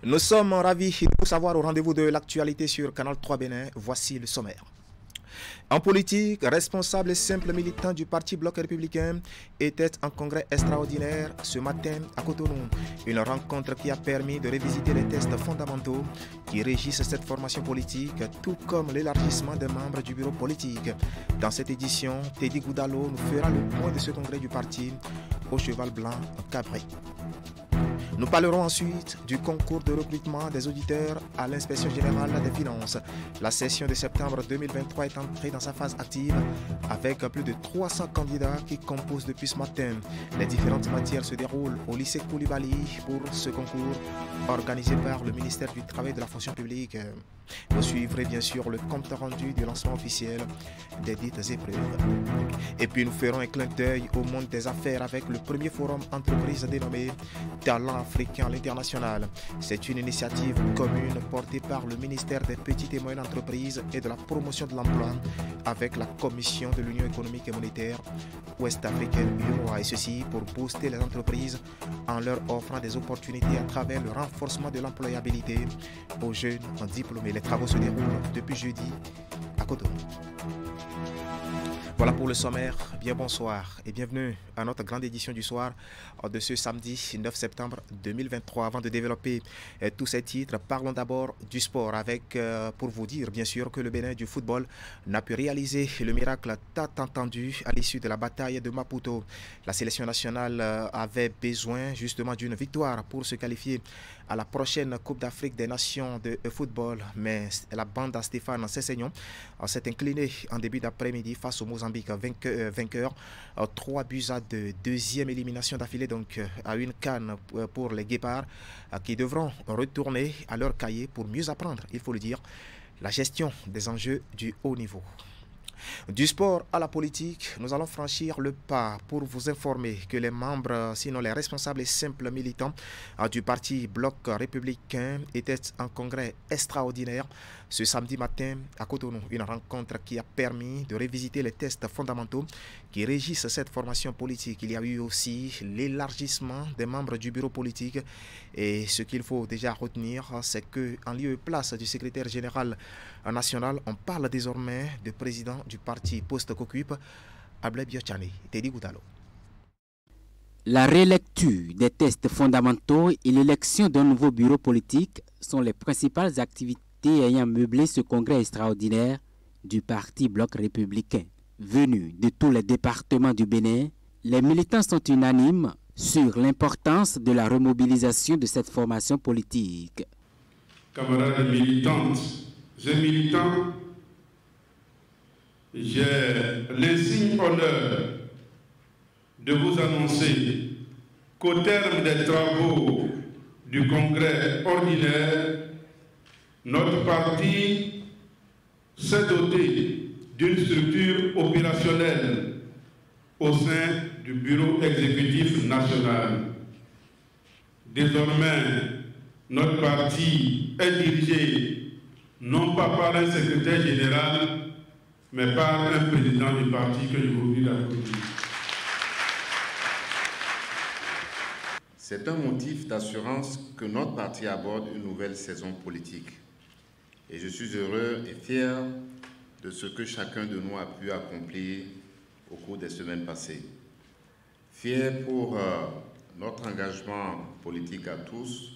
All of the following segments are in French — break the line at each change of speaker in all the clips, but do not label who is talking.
Nous sommes ravis de vous savoir au rendez-vous de l'actualité sur Canal 3 Bénin. Voici le sommaire. En politique, responsable et simple militant du Parti Bloc républicain était en congrès extraordinaire ce matin à Cotonou. Une rencontre qui a permis de revisiter les tests fondamentaux qui régissent cette formation politique, tout comme l'élargissement des membres du bureau politique. Dans cette édition, Teddy Goudalo nous fera le point de ce congrès du parti au cheval blanc cabré. Nous parlerons ensuite du concours de recrutement des auditeurs à l'Inspection générale des finances. La session de septembre 2023 est entrée dans sa phase active avec plus de 300 candidats qui composent depuis ce matin. Les différentes matières se déroulent au lycée Koulibaly pour ce concours organisé par le ministère du Travail et de la Fonction publique. Vous suivrez bien sûr le compte rendu du lancement officiel des dites épreuves. Et puis nous ferons un clin d'œil au monde des affaires avec le premier forum entreprise dénommé Talent africain à l'international. C'est une initiative commune portée par le ministère des Petites et Moyennes Entreprises et de la Promotion de l'Emploi avec la Commission de l'Union économique et monétaire ouest-africaine UEMOA, et ceci pour booster les entreprises en leur offrant des opportunités à travers le renforcement de l'employabilité aux jeunes diplômés. Les travaux se déroulent depuis jeudi à Cotonou. Voilà pour le sommaire. Bien bonsoir et bienvenue à notre grande édition du soir de ce samedi 9 septembre 2023. Avant de développer tous ces titres, parlons d'abord du sport avec, pour vous dire bien sûr que le Bénin du football n'a pu réaliser le miracle tant attendu à l'issue de la bataille de Maputo. La sélection nationale avait besoin justement d'une victoire pour se qualifier à la prochaine Coupe d'Afrique des Nations de football, mais la bande à Stéphane Sessignon s'est inclinée en début d'après-midi face au Mozambique vainqueur 3 buts à 2, deuxième élimination d'affilée donc à une canne pour les Guépards qui devront retourner à leur cahier pour mieux apprendre, il faut le dire, la gestion des enjeux du haut niveau. Du sport à la politique, nous allons franchir le pas pour vous informer que les membres, sinon les responsables et simples militants du parti Bloc républicain étaient en congrès extraordinaire ce samedi matin à Cotonou. Une rencontre qui a permis de revisiter les tests fondamentaux qui régissent cette formation politique. Il y a eu aussi l'élargissement des membres du bureau politique et ce qu'il faut déjà retenir, c'est qu'en lieu et place du secrétaire général national, on parle désormais de président du parti post-Kokuip, Ablé Biochane, Teddy Goudalo.
La relecture des tests fondamentaux et l'élection d'un nouveau bureau politique sont les principales activités ayant meublé ce congrès extraordinaire du parti Bloc républicain. Venus de tous les départements du Bénin, les militants sont unanimes sur l'importance de la remobilisation de cette formation politique.
Camarades militantes et militants, j'ai l'insigne honneur de vous annoncer qu'au terme des travaux du congrès ordinaire, notre parti s'est doté d'une structure opérationnelle au sein du bureau exécutif national. Désormais, notre parti est dirigé non pas par un secrétaire général, mais par un président du parti que je vous dis avec vous.
C'est un motif d'assurance que notre parti aborde une nouvelle saison politique. Et je suis heureux et fier de ce que chacun de nous a pu accomplir au cours des semaines passées. Fier pour notre engagement politique à tous,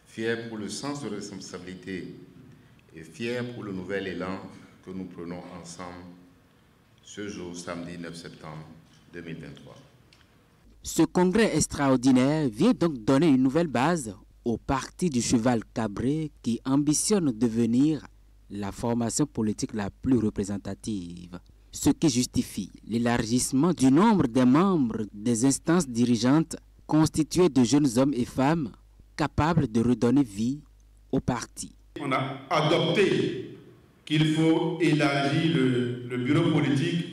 fier pour le sens de responsabilité et fier pour le nouvel élan que nous prenons ensemble ce jour, samedi 9 septembre 2023.
Ce congrès extraordinaire vient donc donner une nouvelle base au parti du cheval cabré qui ambitionne de devenir la formation politique la plus représentative, ce qui justifie l'élargissement du nombre des membres des instances dirigeantes constituées de jeunes hommes et femmes capables de redonner vie au parti.
On a adopté qu'il faut élargir le bureau politique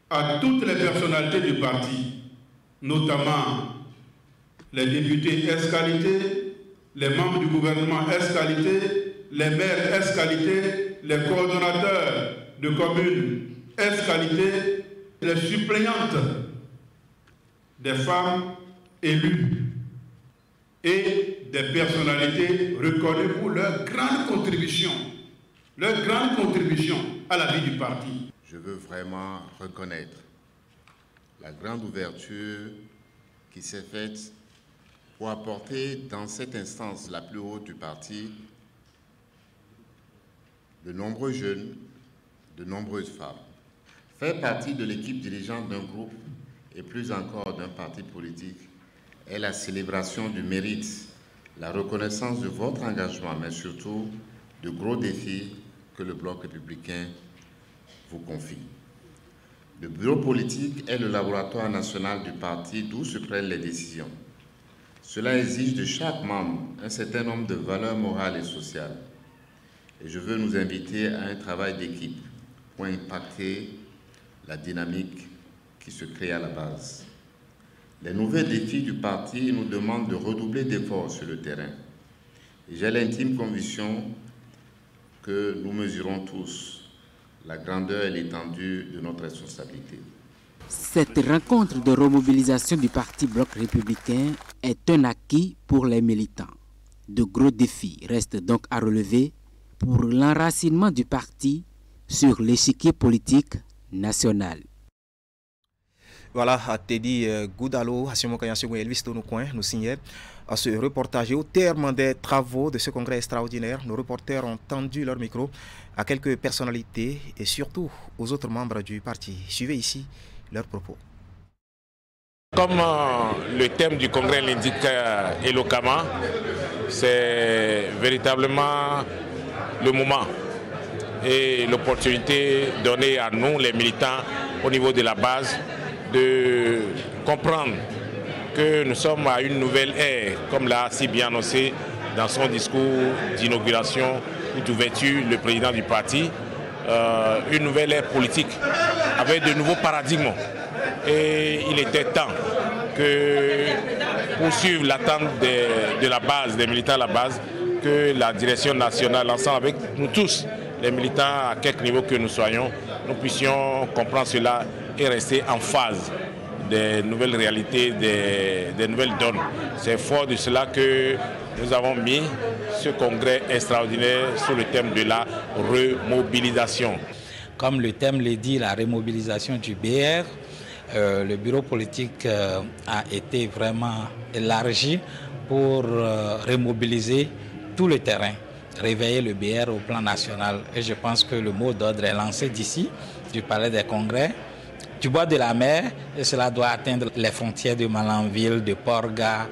à toutes les personnalités du parti, notamment les députés S-qualité, les membres du gouvernement S-qualité, les maires S-qualité, les coordonnateurs de communes S-qualité, les suppléantes des femmes élues et des personnalités reconnues pour leur grande contribution à la vie du parti.
Je veux vraiment reconnaître la grande ouverture qui s'est faite pour apporter dans cette instance la plus haute du parti de nombreux jeunes, de nombreuses femmes. Faire partie de l'équipe dirigeante d'un groupe et plus encore d'un parti politique est la célébration du mérite, la reconnaissance de votre engagement, mais surtout de gros défis que le Bloc républicain vous confie. Le bureau politique est le laboratoire national du parti d'où se prennent les décisions. Cela exige de chaque membre un certain nombre de valeurs morales et sociales. Et je veux nous inviter à un travail d'équipe pour impacter la dynamique qui se crée à la base. Les nouveaux défis du parti nous demandent de redoubler d'efforts sur le terrain. Et j'ai l'intime conviction que nous mesurons tous la grandeur et l'étendue de notre responsabilité.
Cette rencontre de remobilisation du Parti Bloc républicain est un acquis pour les militants. De gros défis restent donc à relever pour l'enracinement du parti sur l'échiquier politique national.
Voilà, Teddy Goudalo, Elvis Tonocoin nous signait ce reportage. Au terme des travaux de ce congrès extraordinaire, nos reporters ont tendu leur micro à quelques personnalités et surtout aux autres membres du parti. Suivez ici leurs propos.
Comme le thème du congrès l'indique éloquemment, c'est véritablement le moment et l'opportunité donnée à nous, les militants, au niveau de la base, de comprendre que nous sommes à une nouvelle ère, comme l'a si bien annoncé dans son discours d'inauguration ou d'ouverture le président du parti, une nouvelle ère politique avec de nouveaux paradigmes. Et il était temps que, pour suivre l'attente de la base, des militants à la base, que la direction nationale, ensemble avec nous tous, les militants à quelque niveau que nous soyons, nous puissions comprendre cela et rester en phase des nouvelles réalités, des nouvelles donnes. C'est fort de cela que nous avons mis ce congrès extraordinaire sous le thème de la remobilisation.
Comme le thème le dit, la remobilisation du BR, le bureau politique a été vraiment élargi pour remobiliser tout le terrain, réveiller le BR au plan national. Et je pense que le mot d'ordre est lancé d'ici, du Palais des Congrès, du bord de la mer, et cela doit atteindre les frontières de Malanville, de Porga,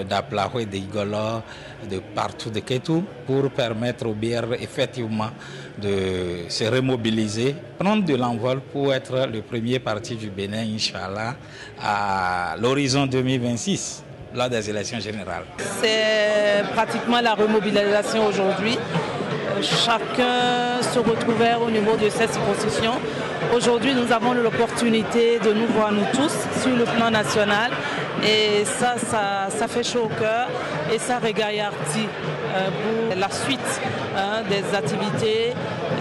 d'Aplahoué, d'Igolo, de partout, de Kétou, pour permettre au BR effectivement de se remobiliser, prendre de l'envol pour être le premier parti du Bénin, Inch'Allah, à l'horizon 2026, lors des élections générales.
C'est pratiquement la remobilisation aujourd'hui. Chacun se retrouvait au niveau de cette circonscription. Aujourd'hui, nous avons l'opportunité de nous voir nous tous sur le plan national. Et ça fait chaud au cœur et ça régaillardit pour la suite des activités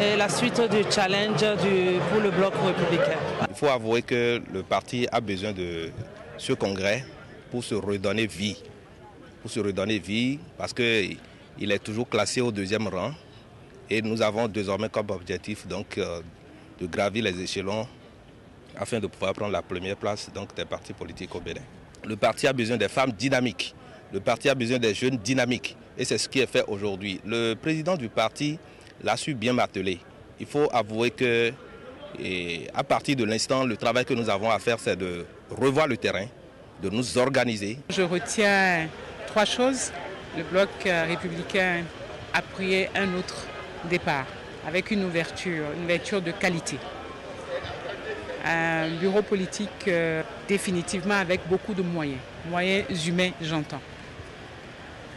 et la suite du challenge pour le Bloc républicain.
Il faut avouer que le parti a besoin de ce congrès pour se redonner vie. Parce qu'il est toujours classé au 2e rang. Et nous avons désormais comme objectif donc, de gravir les échelons afin de pouvoir prendre la première place donc, des partis politiques au Bénin. Le parti a besoin des femmes dynamiques, le parti a besoin des jeunes dynamiques et c'est ce qui est fait aujourd'hui. Le président du parti l'a su bien marteler. Il faut avouer que à partir de l'instant, le travail que nous avons à faire, c'est de revoir le terrain, de nous organiser.
Je retiens 3 choses. Le Bloc républicain a pris un autre départ avec une ouverture de qualité. Un bureau politique définitivement avec beaucoup de moyens humains j'entends.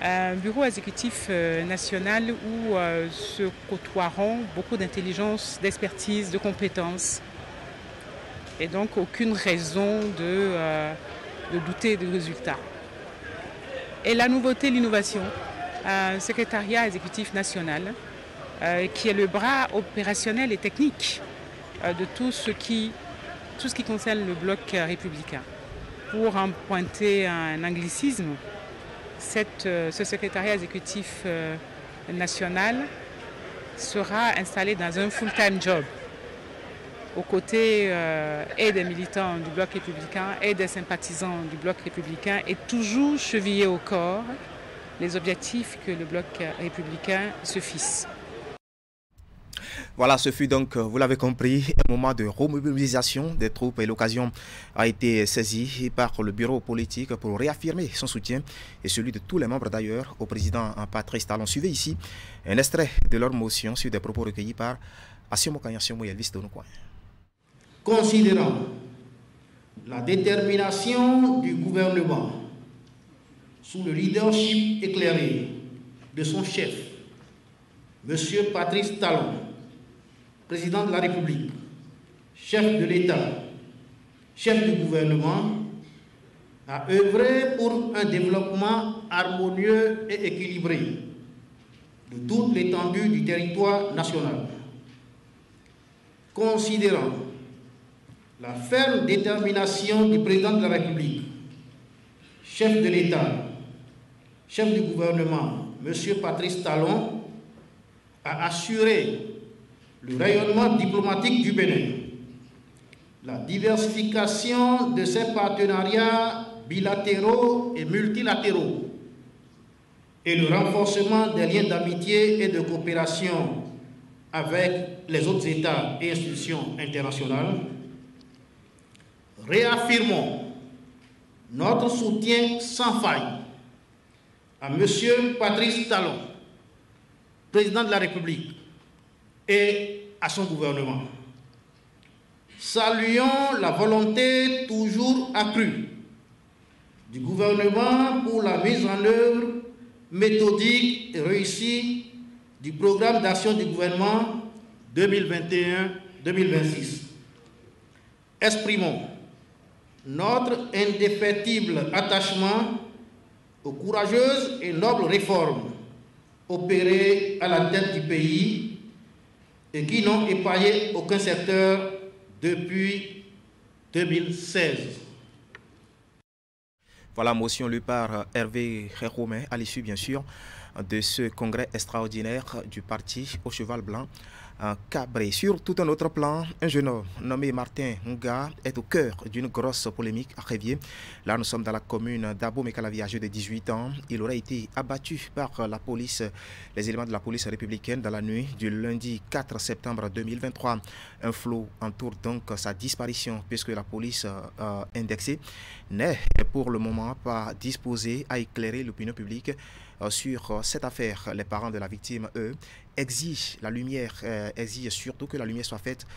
Un bureau exécutif national où se côtoieront beaucoup d'intelligence, d'expertise, de compétences et donc aucune raison de douter des résultats. Et la nouveauté, l'innovation, un secrétariat exécutif national qui est le bras opérationnel et technique de tout ce qui concerne le Bloc républicain. Pour emprunter un anglicisme, ce secrétariat exécutif national sera installé dans un full-time job aux côtés et des militants du Bloc républicain et des sympathisants du Bloc républicain et toujours chevillé au corps les objectifs que le Bloc républicain se fixe.
Voilà, ce fut donc, vous l'avez compris, un moment de remobilisation des troupes et l'occasion a été saisie par le bureau politique pour réaffirmer son soutien et celui de tous les membres d'ailleurs au président Patrice Talon. Suivez ici un extrait de leur motion sur des propos recueillis par Assimo Kanyasimo et Elvis Donoukouen.
Considérant la détermination du gouvernement sous le leadership éclairé de son chef, M. Patrice Talon, président de la République, chef de l'État, chef du gouvernement, a œuvré pour un développement harmonieux et équilibré de toute l'étendue du territoire national. Considérant la ferme détermination du président de la République, chef de l'État, chef du gouvernement, M. Patrice Talon, a assuré le rayonnement diplomatique du Bénin, la diversification de ses partenariats bilatéraux et multilatéraux et le renforcement des liens d'amitié et de coopération avec les autres États et institutions internationales. Réaffirmons notre soutien sans faille à M. Patrice Talon, président de la République, et à son gouvernement. Saluons la volonté toujours accrue du gouvernement pour la mise en œuvre méthodique et réussie du programme d'action du gouvernement 2021-2026. Exprimons notre indéfectible attachement aux courageuses et nobles réformes opérées à la tête du pays et qui n'ont épargné aucun secteur depuis 2016.
Voilà, motion lue par Hervé Réromain à l'issue, bien sûr, de ce congrès extraordinaire du parti au cheval blanc Cabré. Sur tout un autre plan, un jeune homme nommé Martin Hunga est au cœur d'une grosse polémique à Révier. Là, nous sommes dans la commune d'Abo-Mekalavi, âgé de 18 ans. Il aurait été abattu par la police, les éléments de la police républicaine dans la nuit du lundi 4 septembre 2023. Un flou entoure donc sa disparition puisque la police indexée n'est pour le moment pas disposée à éclairer l'opinion publique sur cette affaire. Les parents de la victime, eux, exigent la lumière, exigent surtout que la lumière soit faite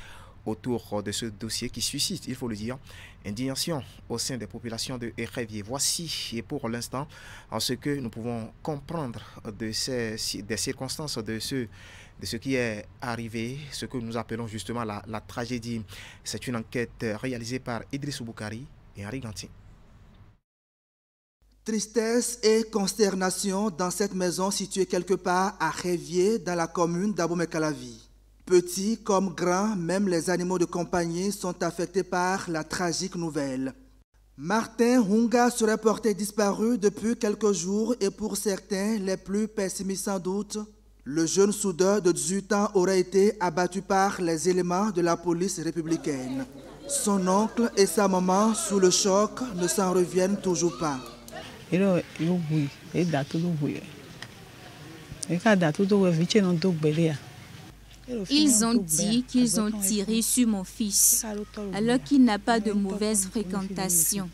autour de ce dossier qui suscite, il faut le dire, indignation au sein des populations de Révier. Voici, et pour l'instant, ce que nous pouvons comprendre des circonstances de ce qui est arrivé, ce que nous appelons justement la tragédie. C'est une enquête réalisée par Idrissou Boukari et Henri Ganti.
Tristesse et consternation dans cette maison située quelque part à Révier, dans la commune d'Abo-Mekalavi. Petits comme grands, même les animaux de compagnie sont affectés par la tragique nouvelle. Martin Hunga serait porté disparu depuis quelques jours et pour certains, les plus pessimistes sans doute, le jeune soudeur de 18 ans aurait été abattu par les éléments de la police républicaine. Son oncle et sa maman, sous le choc, ne s'en reviennent toujours pas.
Ils ont dit qu'ils ont tiré sur mon fils, alors qu'il n'a pas de mauvaise fréquentation.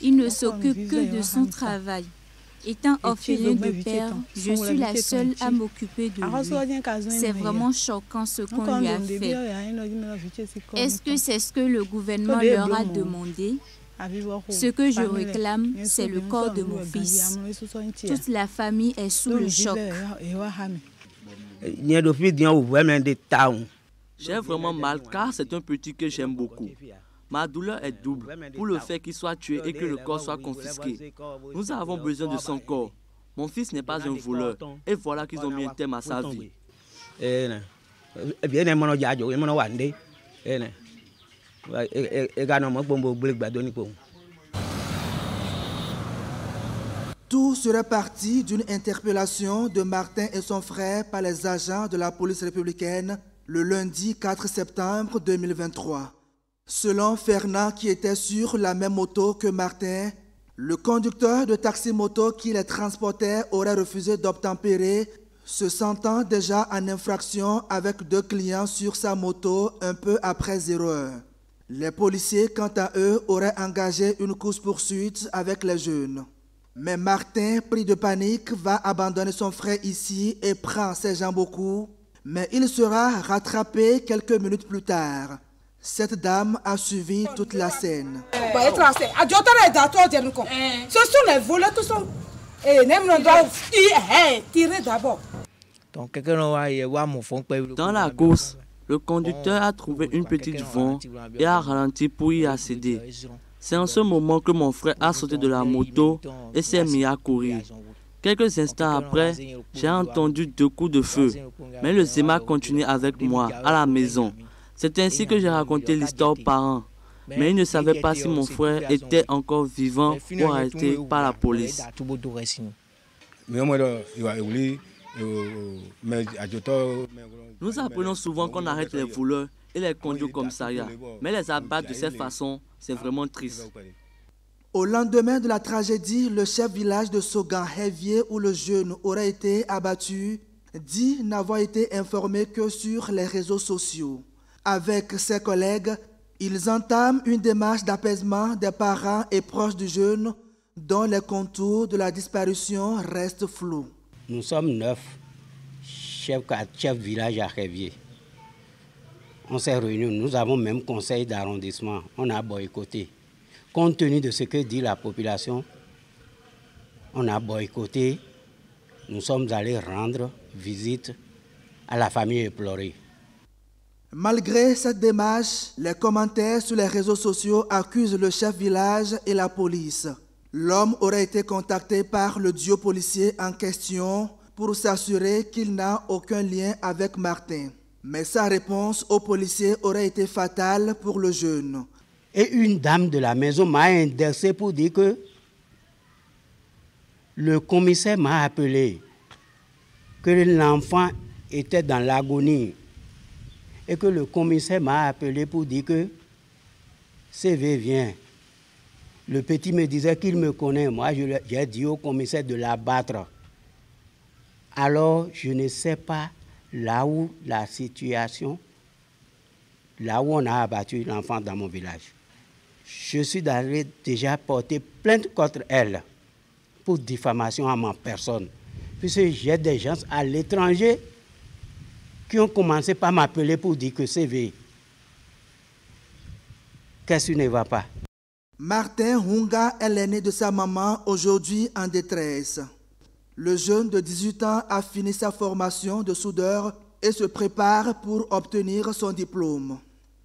Il ne s'occupe que de son travail. Étant orphelin de père, je suis la seule à m'occuper de lui. C'est vraiment choquant ce qu'on lui a fait. Est-ce que c'est ce que le gouvernement leur a demandé? Ce que je réclame, c'est le corps de mon fils. Toute la famille est sous le choc.
J'ai vraiment mal car c'est un petit que j'aime beaucoup. Ma douleur est double pour le fait qu'il soit tué et que le corps soit confisqué. Nous avons besoin de son corps. Mon fils n'est pas un voleur et voilà qu'ils ont mis un terme à sa vie.
Tout serait parti d'une interpellation de Martin et son frère par les agents de la police républicaine le lundi 4 septembre 2023. Selon Fernand, qui était sur la même moto que Martin, le conducteur de taxi-moto qui les transportait aurait refusé d'obtempérer, se sentant déjà en infraction avec 2 clients sur sa moto un peu après 0 heure. Les policiers, quant à eux, auraient engagé une course-poursuite avec les jeunes. Mais Martin, pris de panique, va abandonner son frère ici et prend ses jambes au cou, mais il sera rattrapé quelques minutes plus tard. Cette dame a suivi toute la scène.
Ce sont les voleurs qui sont... on doit tirer d'abord.
Dans la course, le conducteur a trouvé une petite vent et a ralenti pour y accéder. C'est en ce moment que mon frère a sauté de la moto et s'est mis à courir. Quelques instants après, j'ai entendu 2 coups de feu, mais le Zema continuait avec moi à la maison. C'est ainsi que j'ai raconté l'histoire aux parents, mais ils ne savaient pas si mon frère était encore vivant ou arrêté par la police. Nous apprenons souvent qu'on arrête les voleurs et les conduit au commissariat, mais les abattre de cette façon, c'est vraiment triste.
Au lendemain de la tragédie, le chef village de Sogan, Hevier, où le jeune aurait été abattu, dit n'avoir été informé que sur les réseaux sociaux. Avec ses collègues, ils entament une démarche d'apaisement des parents et proches du jeune, dont les contours de la disparition restent flous.
Nous sommes 9 chefs village à Hevier. On s'est réunis, nous avons même conseil d'arrondissement, on a boycotté. Compte tenu de ce que dit la population, on a boycotté, nous sommes allés rendre visite à la famille éplorée.
Malgré cette démarche, les commentaires sur les réseaux sociaux accusent le chef village et la police. L'homme aurait été contacté par le duo policier en question pour s'assurer qu'il n'a aucun lien avec Martin. Mais sa réponse au policier aurait été fatale pour le jeune.
Et une dame de la maison m'a indexé pour dire que le commissaire m'a appelé, que l'enfant était dans l'agonie et que le commissaire m'a appelé pour dire que CV vient. Le petit me disait qu'il me connaît. Moi, j'ai dit au commissaire de l'abattre. Alors, je ne sais pas là où la situation, là où on a abattu l'enfant dans mon village. Je suis allé déjà porter plainte contre elle pour diffamation à ma personne. Puisque j'ai des gens à l'étranger qui ont commencé par m'appeler pour dire que CV. Qu'est-ce qui ne va pas?
Martin Hunga est l'aîné de sa maman, aujourd'hui en détresse. Le jeune de 18 ans a fini sa formation de soudeur et se prépare pour obtenir son diplôme.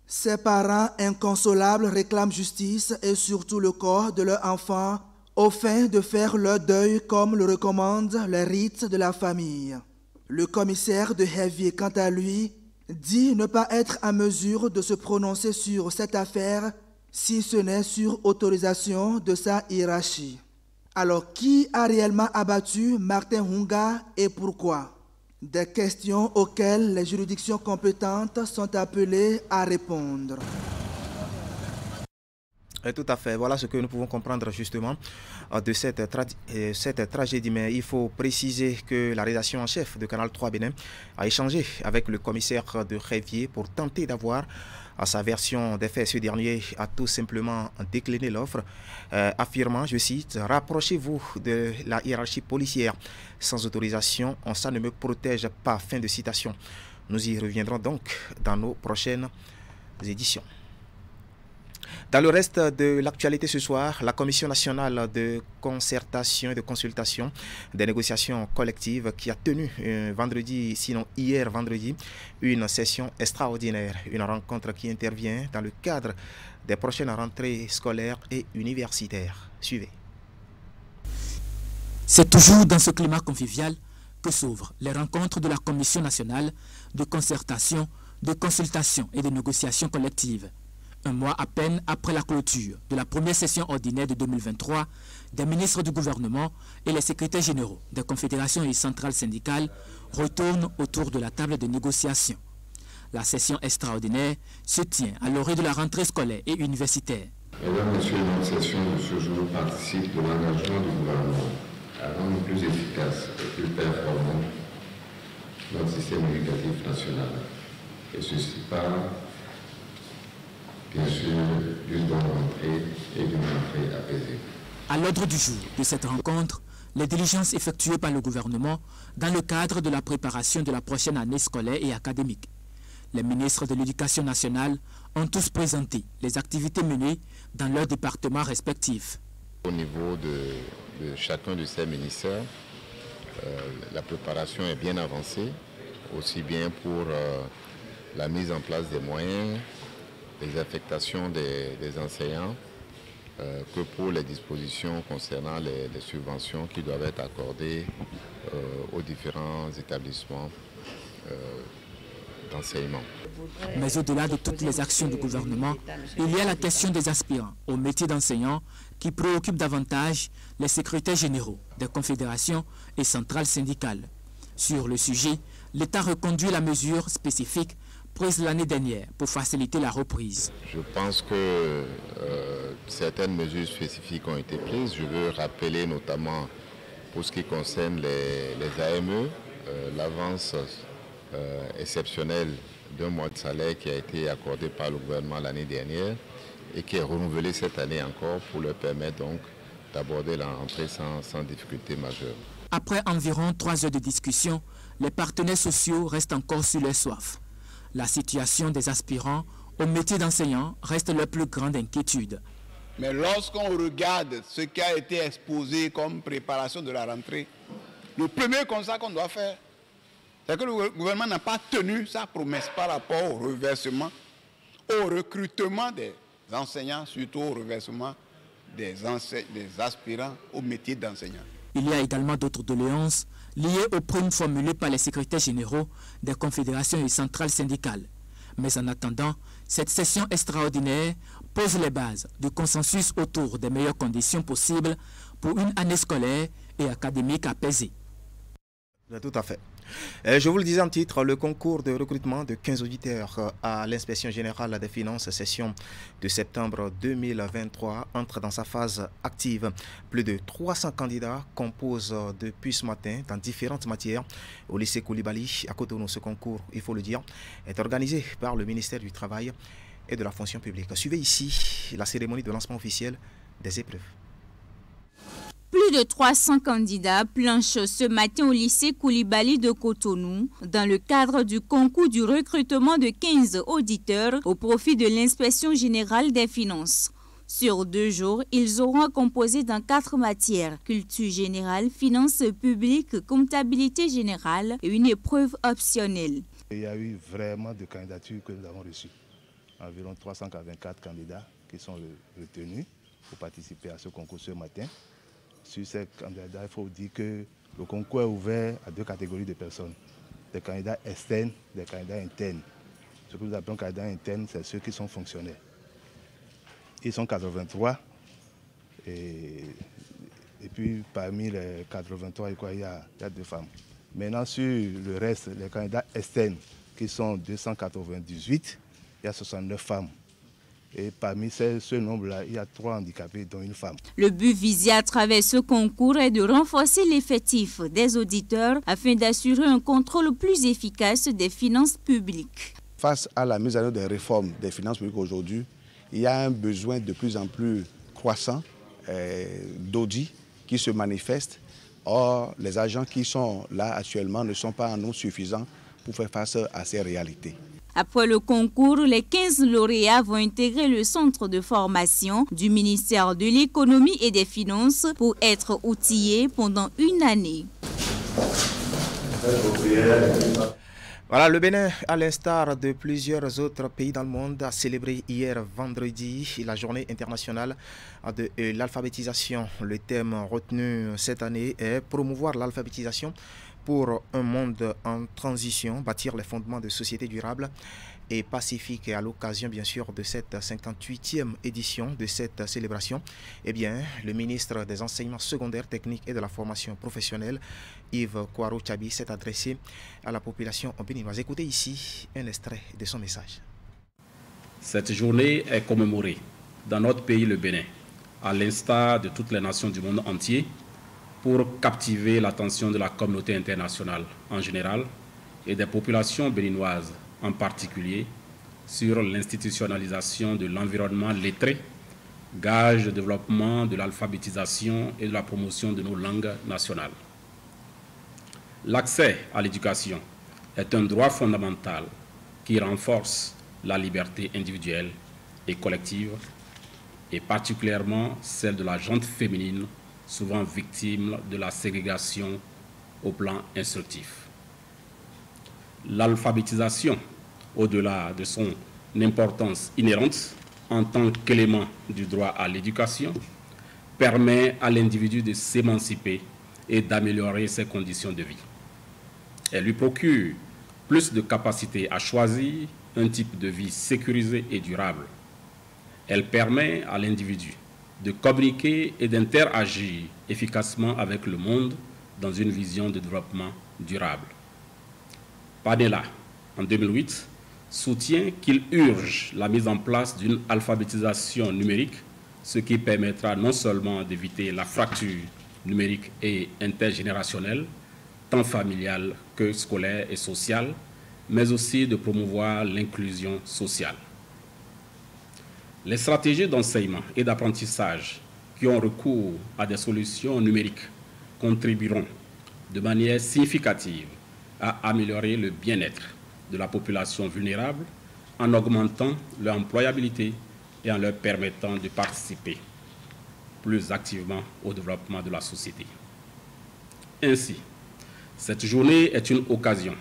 Ses parents inconsolables réclament justice et surtout le corps de leur enfant au fin de faire leur deuil comme le recommandent les rites de la famille. Le commissaire de Hevier, quant à lui, dit ne pas être en mesure de se prononcer sur cette affaire si ce n'est sur autorisation de sa hiérarchie. Alors, qui a réellement abattu Martin Hunga et pourquoi? Des questions auxquelles les juridictions compétentes sont appelées à répondre.
Tout à fait, voilà ce que nous pouvons comprendre justement de cette tragédie. Mais il faut préciser que la rédaction en chef de Canal 3 Bénin a échangé avec le commissaire de Hevier pour tenter d'avoir sa version des faits. Ce dernier a tout simplement décliné l'offre, affirmant, je cite, « Rapprochez-vous de la hiérarchie policière. Sans autorisation, ça ne me protège pas. » Fin de citation. Nous y reviendrons donc dans nos prochaines éditions. Dans le reste de l'actualité ce soir, la Commission nationale de concertation et de consultation des négociations collectives qui a tenu vendredi, sinon hier vendredi, une session extraordinaire, une rencontre qui intervient dans le cadre des prochaines rentrées scolaires et universitaires. Suivez.
C'est toujours dans ce climat convivial que s'ouvrent les rencontres de la Commission nationale de concertation, de consultation et de négociations collectives. Un mois à peine après la clôture de la première session ordinaire de 2023, des ministres du gouvernement et les secrétaires généraux des confédérations et centrales syndicales retournent autour de la table de négociation. La session extraordinaire se tient à l'orée de la rentrée scolaire et universitaire.
Mesdames, Messieurs, notre session de ce jour participe de l'engagement du gouvernement à rendre plus efficace et plus performant notre système éducatif national. Et ceci par, bien sûr, d'une bonne rentrée et d'une rentrée apaisée.
À l'ordre du jour de cette rencontre, les diligences effectuées par le gouvernement dans le cadre de la préparation de la prochaine année scolaire et académique. Les ministres de l'Éducation nationale ont tous présenté les activités menées dans leurs départements respectifs.
Au niveau de chacun de ces ministères, la préparation est bien avancée, aussi bien pour la mise en place des moyens, les affectations des enseignants, que pour les dispositions concernant les subventions qui doivent être accordées aux différents établissements d'enseignement.
Mais au-delà de toutes les actions du gouvernement, il y a la question des aspirants au métier d'enseignant qui préoccupe davantage les secrétaires généraux des confédérations et centrales syndicales. Sur le sujet, l'État reconduit la mesure spécifique prise l'année dernière pour faciliter la reprise.
Je pense que certaines mesures spécifiques ont été prises. Je veux rappeler notamment pour ce qui concerne les AME, l'avance exceptionnelle d'un mois de salaire qui a été accordé par le gouvernement l'année dernière et qui est renouvelée cette année encore pour leur permettre donc d'aborder la rentrée sans difficulté majeure.
Après environ 3 heures de discussion, les partenaires sociaux restent encore sur leur soif. La situation des aspirants au métier d'enseignant reste leur plus grande inquiétude.
Mais lorsqu'on regarde ce qui a été exposé comme préparation de la rentrée, le premier constat qu'on doit faire, c'est que le gouvernement n'a pas tenu sa promesse par rapport au reversement, au recrutement des enseignants, surtout au reversement des aspirants au métier d'enseignant.
Il y a également d'autres doléances liées aux primes formulées par les secrétaires généraux des confédérations et centrales syndicales. Mais en attendant, cette session extraordinaire pose les bases du consensus autour des meilleures conditions possibles pour une année scolaire et académique apaisée.
Tout à fait. Je vous le disais en titre, le concours de recrutement de 15 auditeurs à l'inspection générale des finances session de septembre 2023 entre dans sa phase active. Plus de 300 candidats composent depuis ce matin dans différentes matières au lycée Koulibaly à Cotonou. Ce concours, il faut le dire, est organisé par le ministère du Travail et de la fonction publique. Suivez ici la cérémonie de lancement officiel des épreuves.
Plus de 300 candidats planchent ce matin au lycée Koulibaly de Cotonou dans le cadre du concours du recrutement de 15 auditeurs au profit de l'inspection générale des finances. Sur 2 jours, ils auront composé dans 4 matières, culture générale, finances publiques, comptabilité générale et une épreuve optionnelle.
Il y a eu vraiment de candidatures que nous avons reçues. Environ 384 candidats qui sont retenus pour participer à ce concours ce matin. Sur ces candidats, il faut dire que le concours est ouvert à 2 catégories de personnes. Des candidats externes, des candidats internes. Ce que nous appelons candidats internes, c'est ceux qui sont fonctionnaires. Ils sont 83. Et puis parmi les 83, il y a 2 femmes. Maintenant, sur le reste, les candidats externes, qui sont 298, il y a 69 femmes. Et parmi ce nombre-là, il y a 3 handicapés, dont une femme.
Le but visé à travers ce concours est de renforcer l'effectif des auditeurs afin d'assurer un contrôle plus efficace des finances publiques.
Face à la mise en œuvre des réformes des finances publiques aujourd'hui, il y a un besoin de plus en plus croissant d'audits qui se manifestent. Or, les agents qui sont là actuellement ne sont pas en nombre suffisant pour faire face à ces réalités.
Après le concours, les 15 lauréats vont intégrer le centre de formation du ministère de l'économie et des finances pour être outillés pendant une année.
Voilà, le Bénin, à l'instar de plusieurs autres pays dans le monde, a célébré hier vendredi la journée internationale de l'alphabétisation. Le thème retenu cette année est promouvoir l'alphabétisation pour un monde en transition, bâtir les fondements de société durable et pacifique. Et à l'occasion, bien sûr, de cette 58e édition de cette célébration, eh bien, le ministre des Enseignements secondaires, techniques et de la formation professionnelle, Yves Kouarou-Tchabi, s'est adressé à la population béninoise. Écoutez ici un extrait de son message.
Cette journée est commémorée dans notre pays, le Bénin, à l'instar de toutes les nations du monde entier, pour captiver l'attention de la communauté internationale en général et des populations béninoises en particulier sur l'institutionnalisation de l'environnement lettré, gage de développement de l'alphabétisation et de la promotion de nos langues nationales. L'accès à l'éducation est un droit fondamental qui renforce la liberté individuelle et collective, et particulièrement celle de la gente féminine, souvent victime de la ségrégation au plan instructif. L'alphabétisation, au-delà de son importance inhérente en tant qu'élément du droit à l'éducation, permet à l'individu de s'émanciper et d'améliorer ses conditions de vie. Elle lui procure plus de capacité à choisir un type de vie sécurisé et durable. Elle permet à l'individu de communiquer et d'interagir efficacement avec le monde dans une vision de développement durable. Panella, en 2008, soutient qu'il urge la mise en place d'une alphabétisation numérique, ce qui permettra non seulement d'éviter la fracture numérique et intergénérationnelle, tant familiale que scolaire et sociale, mais aussi de promouvoir l'inclusion sociale. Les stratégies d'enseignement et d'apprentissage qui ont recours à des solutions numériques contribueront de manière significative à améliorer le bien-être de la population vulnérable en augmentant leur employabilité et en leur permettant de participer plus activement au développement de la société. Ainsi, cette journée est une occasion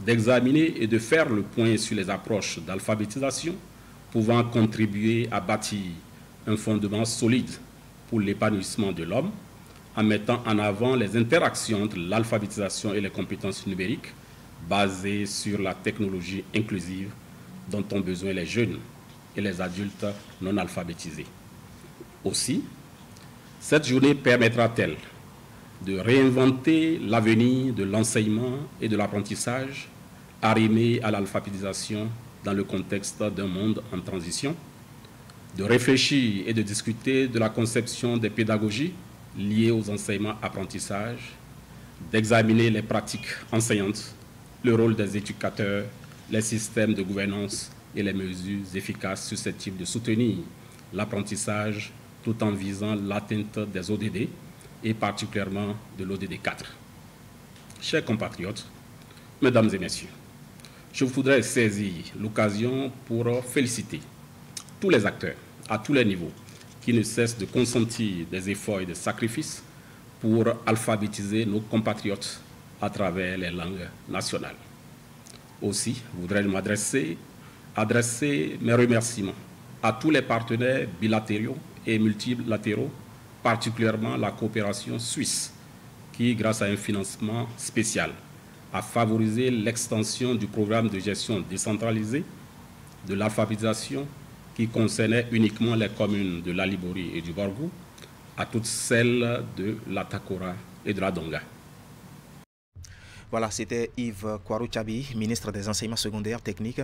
d'examiner et de faire le point sur les approches d'alphabétisation pouvant contribuer à bâtir un fondement solide pour l'épanouissement de l'homme en mettant en avant les interactions entre l'alphabétisation et les compétences numériques basées sur la technologie inclusive dont ont besoin les jeunes et les adultes non alphabétisés. Aussi, cette journée permettra-t-elle de réinventer l'avenir de l'enseignement et de l'apprentissage arrimé à l'alphabétisation dans le contexte d'un monde en transition, de réfléchir et de discuter de la conception des pédagogies liées aux enseignements-apprentissages, d'examiner les pratiques enseignantes, le rôle des éducateurs, les systèmes de gouvernance et les mesures efficaces susceptibles de soutenir l'apprentissage tout en visant l'atteinte des ODD et particulièrement de l'ODD 4. Chers compatriotes, mesdames et messieurs, je voudrais saisir l'occasion pour féliciter tous les acteurs, à tous les niveaux, qui ne cessent de consentir des efforts et des sacrifices pour alphabétiser nos compatriotes à travers les langues nationales. Aussi, je voudrais adresser mes remerciements à tous les partenaires bilatéraux et multilatéraux, particulièrement la coopération suisse, qui, grâce à un financement spécial, a favorisé l'extension du programme de gestion décentralisée de l'alphabétisation qui concernait uniquement les communes de l'Alibori et du Borgou à toutes celles de la Takora et de la Donga.
Voilà, c'était Yves Kouarou-Tchabi, ministre des Enseignements secondaires, techniques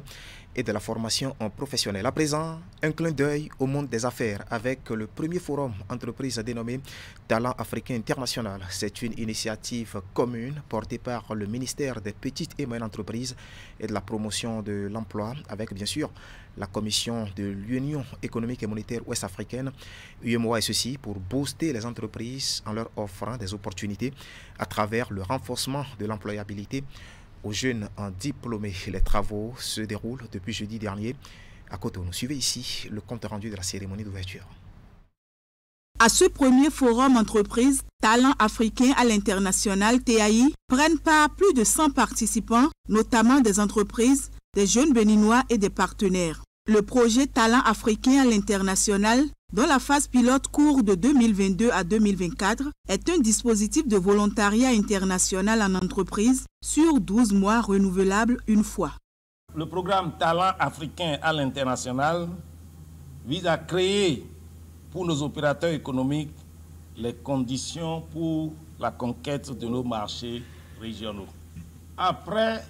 et de la formation professionnelle. À présent, un clin d'œil au monde des affaires avec le premier forum entreprise dénommé Talent Africain International. C'est une initiative commune portée par le ministère des Petites et Moyennes Entreprises et de la promotion de l'emploi avec bien sûr la commission de l'Union économique et monétaire ouest-africaine, UEMOA, et ceci pour booster les entreprises en leur offrant des opportunités à travers le renforcement de l'employabilité aux jeunes en diplômés. Les travaux se déroulent depuis jeudi dernier à Cotonou. Suivez ici le compte rendu de la cérémonie d'ouverture.
À ce premier forum entreprise Talent africain à l'international TAI prennent part plus de 100 participants, notamment des entreprises, des jeunes béninois et des partenaires. Le projet Talent africain à l'international dont la phase pilote court de 2022 à 2024, est un dispositif de volontariat international en entreprise sur 12 mois renouvelable une fois.
Le programme Talent africain à l'international vise à créer pour nos opérateurs économiques les conditions pour la conquête de nos marchés régionaux. Après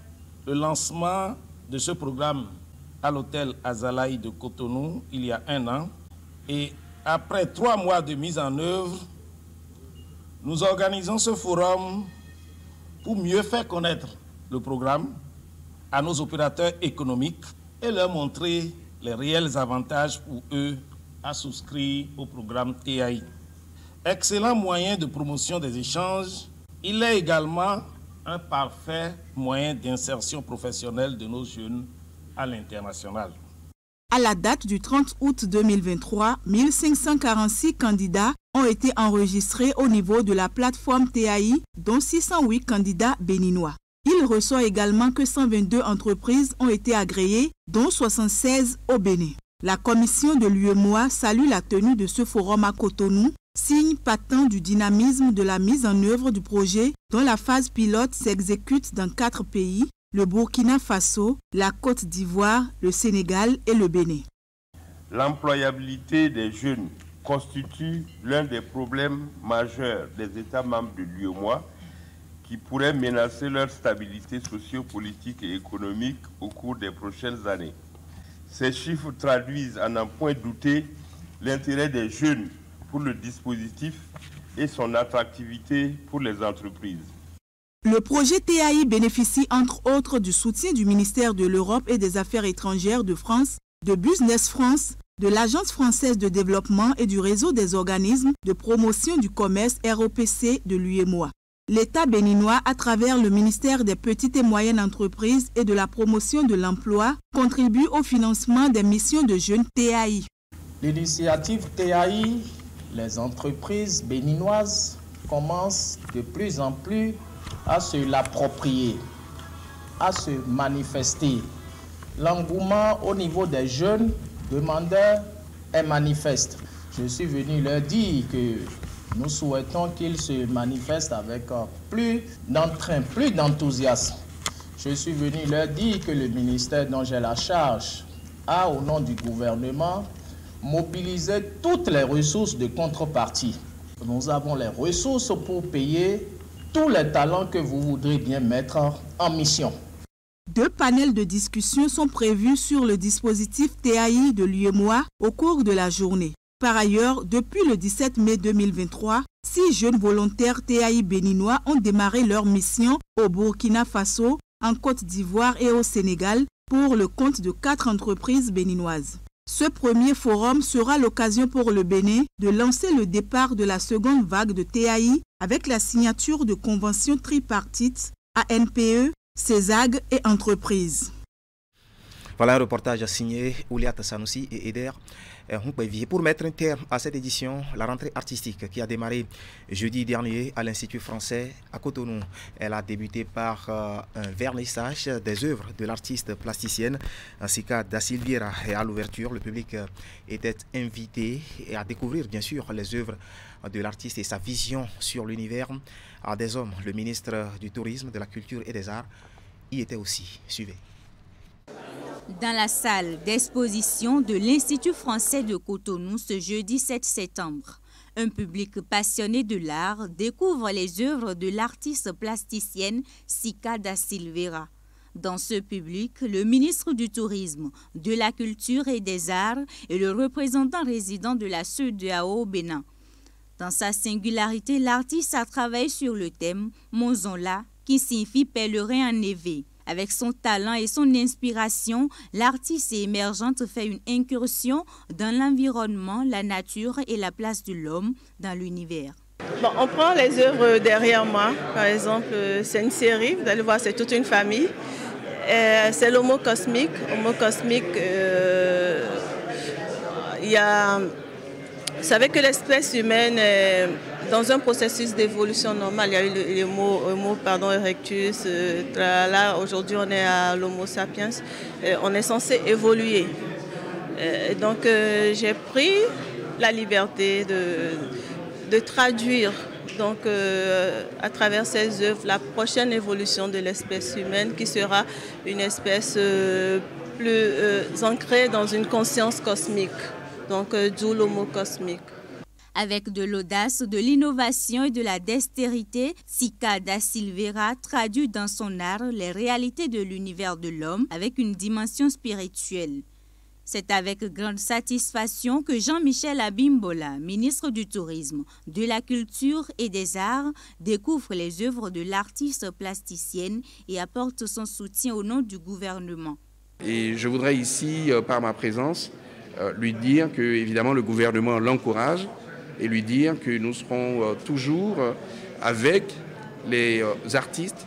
le lancement de ce programme à l'hôtel Azalaï de Cotonou il y a 1 an, et après 3 mois de mise en œuvre, nous organisons ce forum pour mieux faire connaître le programme à nos opérateurs économiques et leur montrer les réels avantages pour eux à souscrire au programme TAI. Excellent moyen de promotion des échanges, il est également un parfait moyen d'insertion professionnelle de nos jeunes à l'international.
À la date du 30 août 2023, 1546 candidats ont été enregistrés au niveau de la plateforme TAI, dont 608 candidats béninois. Il ressort également que 122 entreprises ont été agréées, dont 76 au Bénin. La commission de l'UEMOA salue la tenue de ce forum à Cotonou, signe patent du dynamisme de la mise en œuvre du projet dont la phase pilote s'exécute dans 4 pays, le Burkina Faso, la Côte d'Ivoire, le Sénégal et le Bénin.
L'employabilité des jeunes constitue l'un des problèmes majeurs des États membres de l'UEMOA qui pourrait menacer leur stabilité socio-politique et économique au cours des prochaines années. Ces chiffres traduisent à n'en point douter l'intérêt des jeunes pour le dispositif et son attractivité pour les entreprises.
Le projet TAI bénéficie entre autres du soutien du ministère de l'Europe et des Affaires étrangères de France, de Business France, de l'Agence française de développement et du réseau des organismes de promotion du commerce ROPC de l'UEMOA. L'État béninois, à travers le ministère des Petites et Moyennes Entreprises et de la promotion de l'emploi, contribue au financement des missions de jeunes TAI.
L'initiative TAI, les entreprises béninoises commencent de plus en plus à se l'approprier, à se manifester. L'engouement au niveau des jeunes demandeurs est manifeste. Je suis venu leur dire que nous souhaitons qu'ils se manifestent avec plus d'entrain, plus d'enthousiasme. Je suis venu leur dire que le ministère dont j'ai la charge a, au nom du gouvernement, mobilisé toutes les ressources de contrepartie. Nous avons les ressources pour payer tous les talents que vous voudrez bien mettre en mission.
2 panels de discussion sont prévus sur le dispositif TAI de l'UEMOA au cours de la journée. Par ailleurs, depuis le 17 mai 2023, 6 jeunes volontaires TAI béninois ont démarré leur mission au Burkina Faso, en Côte d'Ivoire et au Sénégal pour le compte de 4 entreprises béninoises. Ce premier forum sera l'occasion pour le Bénin de lancer le départ de la seconde vague de TAI avec la signature de conventions tripartites ANPE, CESAG et entreprises.
Voilà un reportage signé Ouliat Sanoussi et Eder Hunkbevier. Pour mettre un terme à cette édition, la rentrée artistique qui a démarré jeudi dernier à l'Institut français à Cotonou. Elle a débuté par un vernissage des œuvres de l'artiste plasticienne ainsi qu'à Dacil Vieira. Et à l'ouverture, le public était invité à découvrir bien sûr les œuvres de l'artiste et sa vision sur l'univers des hommes. Le ministre du Tourisme, de la Culture et des Arts y était aussi. Suivez.
Dans la salle d'exposition de l'Institut français de Cotonou ce jeudi 7 septembre, un public passionné de l'art découvre les œuvres de l'artiste plasticienne Sika Da Silveira. Dans ce public, le ministre du Tourisme, de la Culture et des Arts et le représentant résident de la CEDEAO au Bénin. Dans sa singularité, l'artiste a travaillé sur le thème Monzonla, qui signifie pèlerin en éveil. Avec son talent et son inspiration, l'artiste émergente fait une incursion dans l'environnement, la nature et la place de l'homme dans l'univers.
Bon, on prend les œuvres derrière moi, par exemple, c'est une série, vous allez voir, c'est toute une famille. C'est l'Homo cosmique. Homo cosmique, vous savez que l'espèce humaine est dans un processus d'évolution normale. Il y a eu le Homo erectus. Là, aujourd'hui, on est à l'Homo sapiens. On est censé évoluer. Donc, j'ai pris la liberté de traduire donc, à travers ces œuvres la prochaine évolution de l'espèce humaine qui sera une espèce plus ancrée dans une conscience cosmique, donc d'où l'homo cosmique.
Avec de l'audace, de l'innovation et de la dextérité, Sika da Silveira traduit dans son art les réalités de l'univers de l'homme avec une dimension spirituelle. C'est avec grande satisfaction que Jean-Michel Abimbola, ministre du Tourisme, de la Culture et des Arts, découvre les œuvres de l'artiste plasticienne et apporte son soutien au nom du gouvernement.
Et je voudrais ici, par ma présence, lui dire que évidemment le gouvernement l'encourage et lui dire que nous serons toujours avec les artistes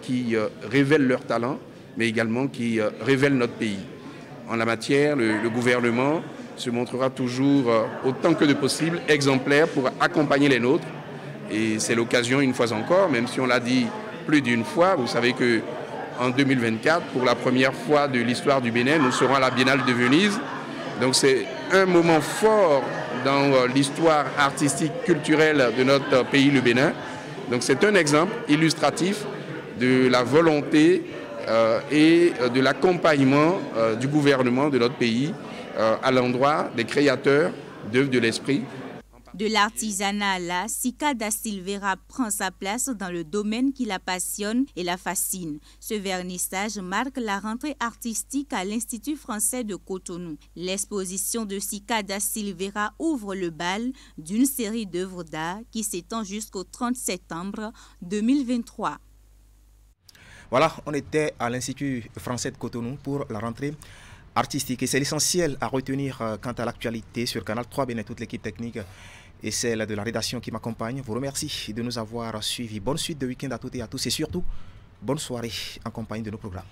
qui révèlent leur talent, mais également qui révèlent notre pays. En la matière, le gouvernement se montrera toujours autant que de possible exemplaire pour accompagner les nôtres. Et c'est l'occasion une fois encore, même si on l'a dit plus d'une fois, vous savez qu'en 2024, pour la première fois de l'histoire du Bénin, nous serons à la Biennale de Venise. Donc c'est un moment fort dans l'histoire artistique, culturelle de notre pays, le Bénin. Donc c'est un exemple illustratif de la volonté et de l'accompagnement du gouvernement de notre pays à l'endroit des créateurs d'œuvres de l'esprit.
De l'artisanat à l'art, Sika da Silveira prend sa place dans le domaine qui la passionne et la fascine. Ce vernissage marque la rentrée artistique à l'Institut français de Cotonou. L'exposition de Sika da Silveira ouvre le bal d'une série d'œuvres d'art qui s'étend jusqu'au 30 septembre 2023.
Voilà, on était à l'Institut français de Cotonou pour la rentrée artistique. Et c'est l'essentiel à retenir quant à l'actualité sur Canal 3 Bénin, toute l'équipe technique et celle de la rédaction qui m'accompagne. Vous remercie de nous avoir suivis. Bonne suite de week-end à toutes et à tous et surtout, bonne soirée en compagnie de nos programmes.